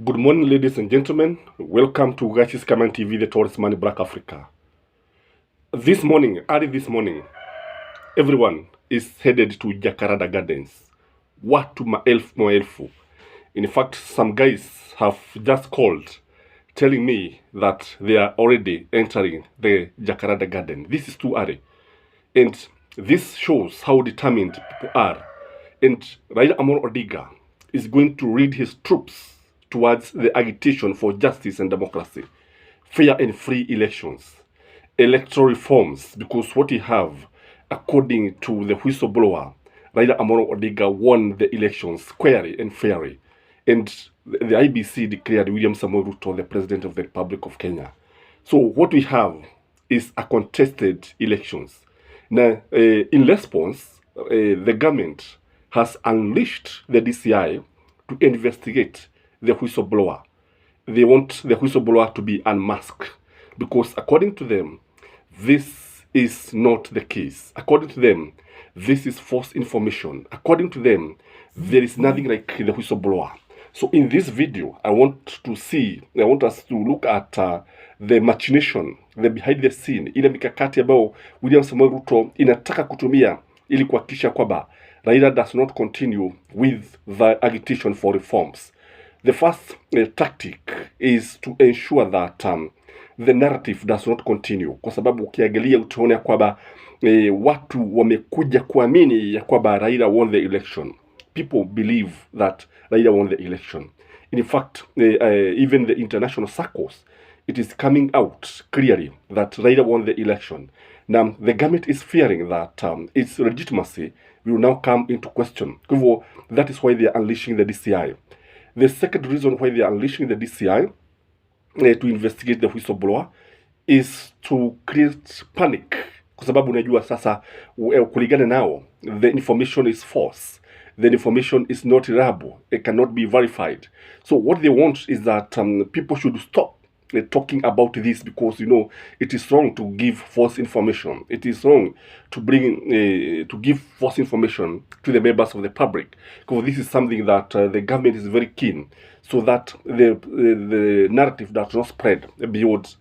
Good morning, ladies and gentlemen. Welcome to Gachis Kaman TV, the Tourist Man Black Africa. Early this morning, everyone is headed to Jacaranda Gardens. Watu maelfu. In fact, some guys have just called telling me that they are already entering the Jacaranda Garden. This is too early. And this shows how determined people are. And Raila Amor Odinga is going to lead his troops towards the agitation for justice and democracy, fair and free elections, electoral reforms, because what we have, according to the whistleblower, Raila Amolo Odinga won the elections squarely and fairly. And the IBC declared William Samoei Ruto the President of the Republic of Kenya. So what we have is a contested elections. Now, in response, the government has unleashed the DCI to investigate the whistleblower. They want the whistleblower to be unmasked because according to them, this is not the case. According to them, this is false information. According to them, there is nothing like the whistleblower. So in this video, I want us to look at the machination, the behind the scene, ile mikakati ambayo William Samoei Ruto inataka kutumia ili kuhakikisha kwamba Raila does not continue with the agitation for reforms. The first tactic is to ensure that the narrative does not continue, kwa sababu ukiangalia utaona kwamba watu wamekuja kuamini ya kwamba Raila won the election. People believe that Raila won the election. In fact, even the international circles, it is coming out clearly that Raila won the election. Now, the government is fearing that its legitimacy will now come into question. That is why they are unleashing the DCI. The second reason why they are unleashing the DCI to investigate the whistleblower is to create panic. Kwa sababu unajua sasa kulingana nao, the information is false. The information is not reliable. It cannot be verified. So what they want is that people should stop talking about this because, it is wrong to give false information. It is wrong to give false information to the members of the public, because this is something that the government is very keen, so that the narrative does not spread beyond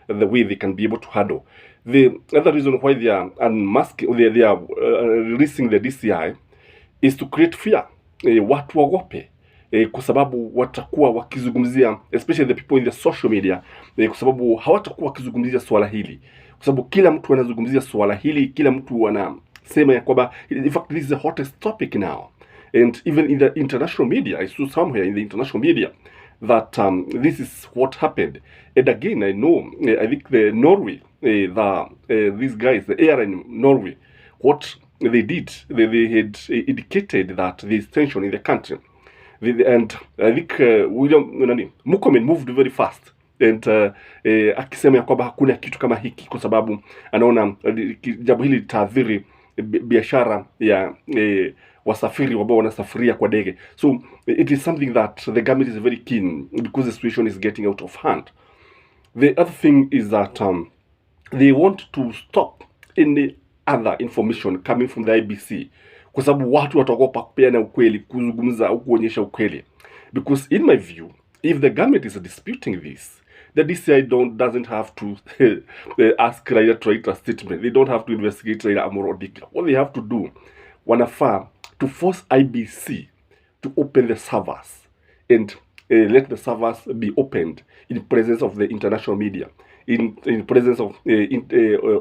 the way they can be able to handle. The other reason why they are unmasking, they are releasing the DCI is to create fear. Watu wagope. Kwa sababu watakuwa wakizungumzia, especially the people in the social media, kwa sababu hawatakuwa wakizungumzia swala hili, kwa sababu kila mtu anazungumzia swala hili, kila mtu anasema ya kwamba in fact this is the hottest topic now. And even in the international media, I saw somewhere in the international media that this is what happened. And again, I think the Norway, these guys, the air in Norway, what they did, they had indicated that there is tension in the country. And I think William Murkomen moved very fast and akisema ya kwamba hakuna kitu kama hiki, kwa sababu anaona jambo hili litaathiri biashara ya wasafiri ambao wanasafiria kwa ndege. So it is something that the government is very keen because the situation is getting out of hand. The other thing is that they want to stop any other information coming from the IBC, kwa sababu watu wataogopa kupeana ukweli, kuzungumza au kuonyesha ukweli. Because in my view, if the government is disputing this, the DCI doesn't have to ask Raila to write a statement. They don't have to investigate Raila Amolo Odinga. What they have to do, wanafaa to force IBC to open the servers and let the servers be opened in presence of the international media, in presence of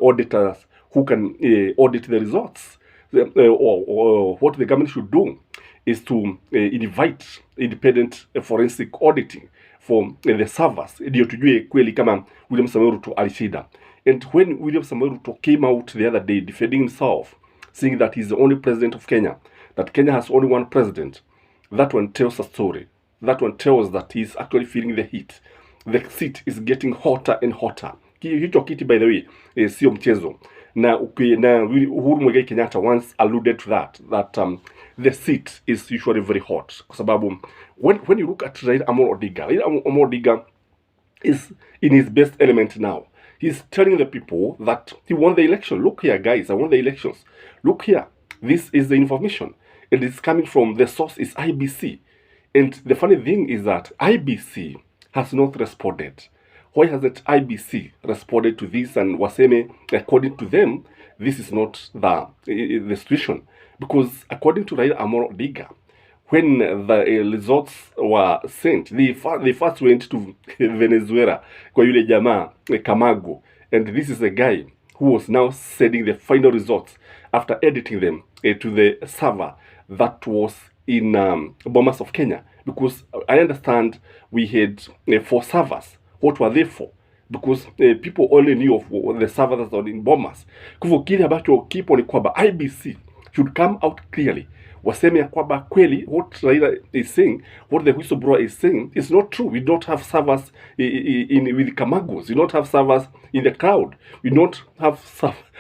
auditors who can audit the results. Or what the government should do is to invite independent forensic auditing for the servers, ndio tujue kweli kama William Samoei Ruto alishinda. And when William Samoei Ruto came out the other day defending himself, saying that he's the only president of Kenya, that Kenya has only one president, that one tells a story. That one tells that he's actually feeling the heat. The seat is getting hotter and hotter. Hicho kiti, by the way, sio mchezo. Na Uhuru Muigai Kenyatta once alluded to that the seat is usually very hot. Kwa sababu when you look at Raila Amolo Odinga is in his best element now. He's telling the people that he won the election. Look here, guys, I won the elections. Look here, this is the information. It is coming from, the source is IBC. And the funny thing is that IBC has not responded. Why hasn't IBC responded to this? And Waseme, according to them, this is not the situation. Because according to Raila Amolo Odinga, when the results were sent, they first went to Venezuela, kwa yule jamaa Camargo. And this is a guy who was now sending the final results after editing them to the server that was in Bomas of Kenya. Because I understand we had 4 servers. What were they for? Because people only knew of the servers that were in Bomas. Kwa hivyo kile ambacho kipo ni kwamba IBC should come out clearly. Waseme ya kwamba kweli what Raila is saying, what the whistleblower is saying is not true. We don't have servers with Camagos. We don't have servers in the cloud. We don't have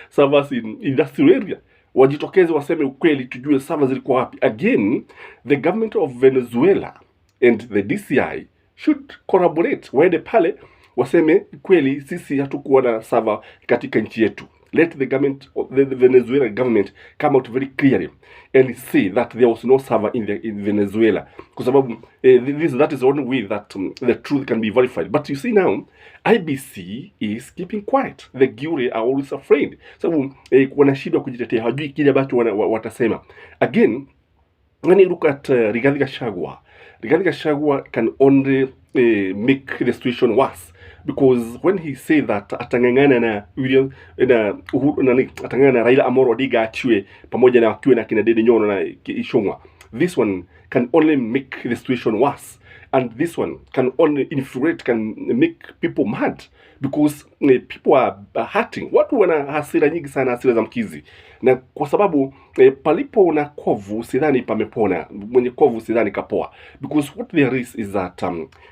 servers in industrial area. Wajitokeze waseme ukweli, tujue servers zilikuwa wapi. Again, the government of Venezuela and the DCI should collaborate. Waende pale waseme kweli sisi hatukuwa na server katika nchi yetu. Let the government, the Venezuelan government, come out very clearly and say that there was no server in Venezuela. Because that is the only way that the truth can be verified. But you see now, IBC is keeping quiet. The guilty are always afraid. So wanashindwa kujitetea, hawajui kile ambacho watasema. Again, when you look at Rigathi Gachagua can only make the situation worse. Because when he said that atangangana na atangangana na Raila Amolo Odinga achue pamoja na wakiwe na kina Dede Nyono na Ishongwa, this one can only make the situation worse, and this one can only infuriate, can make people mad, because people are hurting. Watu wana hasira nyingi sana, hasira za mkizi, na kwa sababu palipo na kovu sidhani pamepona, mwenye kovu sidhani kapoa. Because what there is that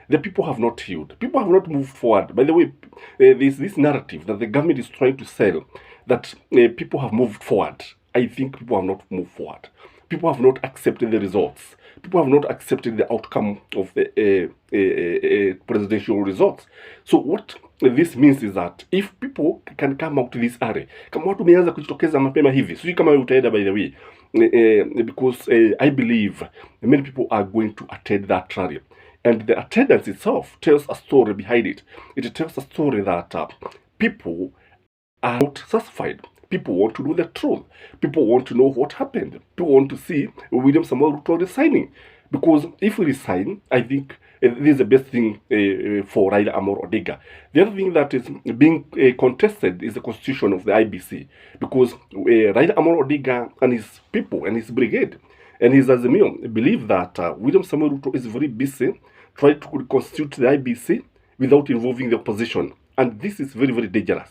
the people have not healed, people have not moved forward. By the way, this narrative that the government is trying to sell, that people have moved forward, I think people have not moved forward. People have not accepted the results. People have not accepted the outcome of the presidential results. So what this means is that if people can come out to this area, kama watu meanza kujitokeza mapema hivi, sijui kama utaenda by the way, because I believe many people are going to attend that rally. And the attendance itself tells a story behind it. It tells a story that people are not satisfied. People want to know the truth. People want to know what happened. People want to see William Samoei Ruto resigning. Because if we resign, I think this is the best thing for Raila Amolo Odinga. The other thing that is being contested is the constitution of the IBC. Because Raila Amolo Odinga and his people and his brigade and his Azimio believe that William Samoei Ruto is very busy trying to reconstitute the IBC without involving the opposition. And this is very, very dangerous.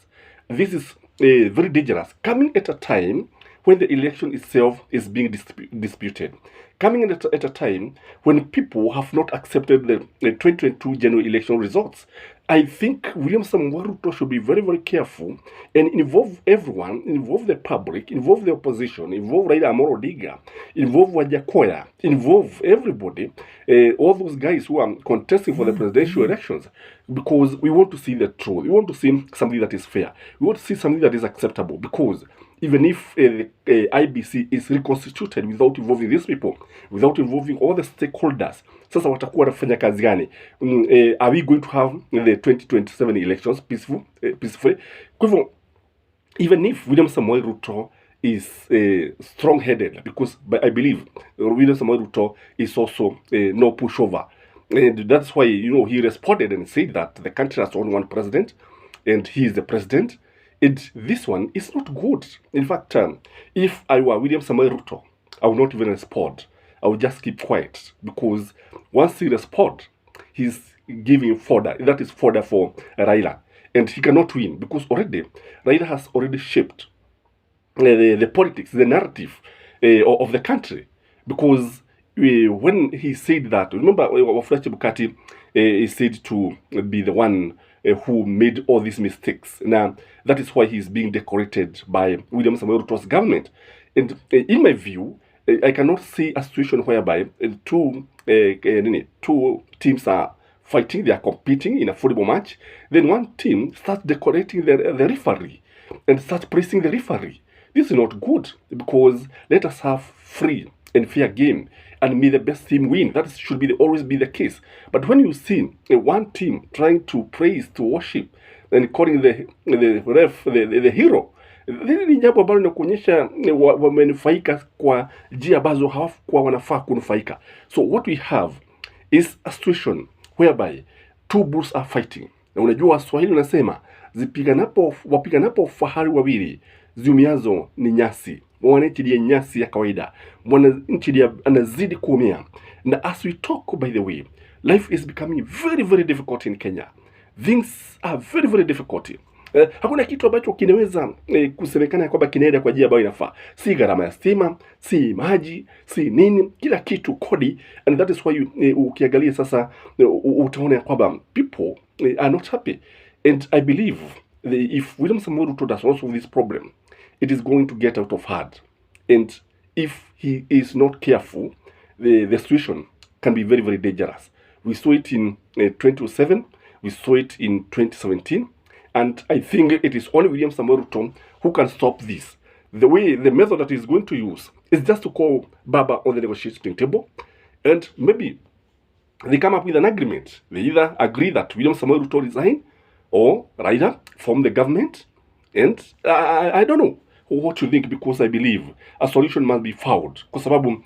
This is very dangerous, coming at a time when the election itself is being disputed, coming at a time when people have not accepted the 2022 general election results. I think William Samoei Ruto should be very, very careful and involve everyone, involve the public, involve the opposition, involve Raila Amolo Odinga, involve Wajakoya, involve everybody, all those guys who are contesting for the presidential elections, because we want to see the truth. We want to see something that is fair. We want to see something that is acceptable, because even if IBC is reconstituted without involving these people, without involving all the stakeholders, sasa watakuwa wanafanya kazi gani? Are we going to have the 2027 elections peacefully? Kwa hivyo, even if William Samoei Ruto is strong-headed, because I believe William Samoei Ruto is also no pushover, and that's why he responded and said that the country has only one president, and he is the president. And this one is not good. In fact, if I were William Samoei Ruto, I would not even respond. I would just keep quiet, because once he responds, he's giving fodder. That is fodder for Raila, and he cannot win, because already Raila has already shaped the politics, the narrative of the country. Because when he said that, remember Wafula Chebukati is said to be the one who made all these mistakes. Now, that is why he's being decorated by William Samoei Ruto's government. And in my view, I cannot see a situation whereby two teams are fighting, they are competing in a football match. Then one team starts decorating the referee and starts praising the referee. This is not good, because let us have free and fair game. and may the best team win. That should be always be the case. But when you see one team trying to praise, to worship, and calling the ref the hero, hili ni jambo ambalo linakuonyesha wamenufaika kwa njia ambazo hawakuwa wanafaa kunufaika. So what we have is a situation whereby two bulls are fighting. Na unajua Waswahili unasema wapiganapo fahari wawili, ziumiazo ni nyasi. Mwananchi nyasi ya kawaida, mwananchi anazidi kuumia. Na as we talk, by the way, life is becoming very, very difficult in Kenya. Things are very, very difficult. Hakuna kitu ambacho kinaweza kusemekana kwamba kinaenda kwa njia ambayo inafaa. Si gharama ya stima, si maji, si nini, kila kitu kodi. And that is why ukiangalia sasa utaona kwamba people are not happy. And I believe if William Samoei Ruto does not solve this problem, it is going to get out of hand. And if he is not careful, the situation can be very, very dangerous. We saw it in 2007, we saw it in 2017, and I think it is only William Samoei Ruto who can stop this. The method that he's going to use is just to call Baba on the negotiating table, and maybe they come up with an agreement. They either agree that William Samoei Ruto resign, or Raila form the government, and I don't know what you think, because I believe a solution must be found. Kwa sababu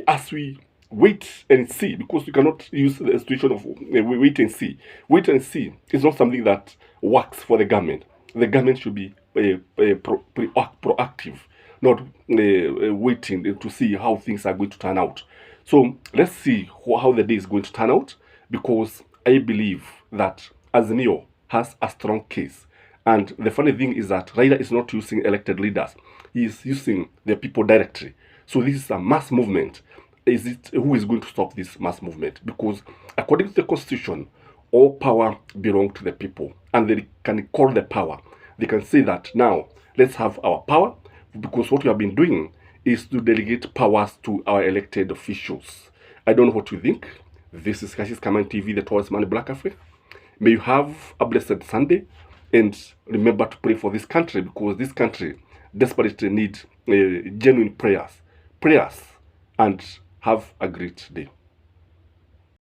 as we wait and see, because you cannot use the situation of wait and see. Wait and see is not something that works for the government. The government should be proactive, not waiting to see how things are going to turn out. So let's see how the day is going to turn out, because I believe that Azimio has a strong case. And the funny thing is that Raila is not using elected leaders. He is using the people directly. So this is a mass movement. Who is going to stop this mass movement? Because according to the constitution, all power belongs to the people. And they can call the power. They can say that now, let's have our power. Because what we have been doing is to delegate powers to our elected officials. I don't know what you think. This is Kashi's Command TV, the tallest man in Black Africa. May you have a blessed Sunday. And remember to pray for this country, because this country desperately needs genuine prayers. And have a great day.